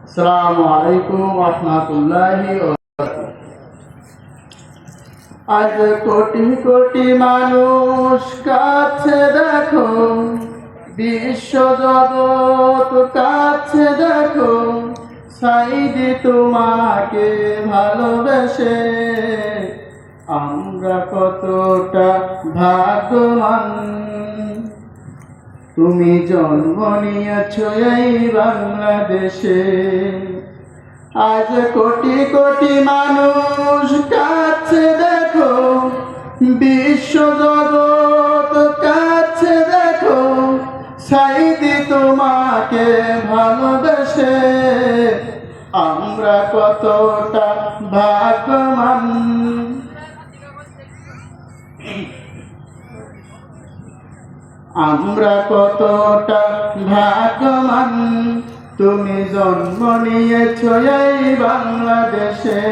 আসসালামু আলাইকুম ওয়া রাহমাতুল্লাহি ওয়া বারাকাতুহু। আজ কোটি কোটি মানুষ কাছে দেখো, বিশ্ব জগৎ কাছে দেখো, সাইদি তোমাকে ভালোবেসে আমরা কতটা ভাগ্যবান। তুমি জন্ম নিয়েছ এই বাংলাদেশে। আজ কোটি কোটি মানুষ কাছে দেখো, বিশ্ব জগৎ কাছে দেখো, সাইদি তোমাকে ভালোবেসে আমরা কতটা ভাগ্যবান। আমরা কতটা ভাগ্যবান, তুমি জন্ম নিয়েছ এই বাংলাদেশে।